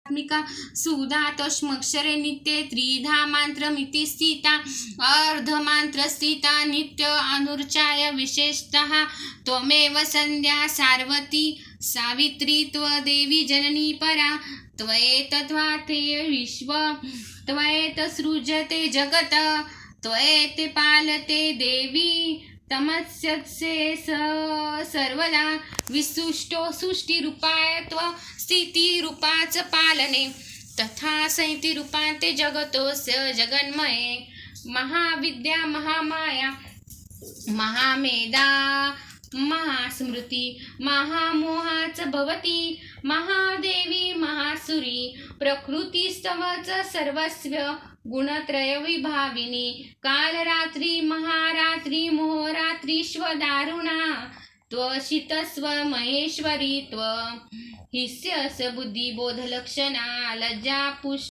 आत्मिका सुधा तस्मक्षरे नित्ये त्रिधा मंत्रमिति स्थिता अर्धमंत्र स्थिता नित्य अनुर्चाय विशेषतः त्वमेव संध्या सार्वती सावित्री त्वदेवी जननी परा त्वयेतद्वातेय विश्व त्वयेतसृजते जगत त्वयेते पालते देवी तमस्यसे सर्वदा विसुष्टो सृष्टिरूपाय त्व स्थितिरूपाच पालने तथा संहितिरूपांते जगतोस्य जगन्मये महाविद्या महामाया महामेधा महास्मृती महामोहाच भवती महादेवी महासुरी प्रकृतीस्तवच सर्वस्व गुणत्रय विभाविनी कालरात्री महारात्री मोहरात्रीश्वदारुणा त्वशितस्व महेश्वरी त्व हिस्यस बुद्धिबोधलक्षणा लज्जा पुष्ट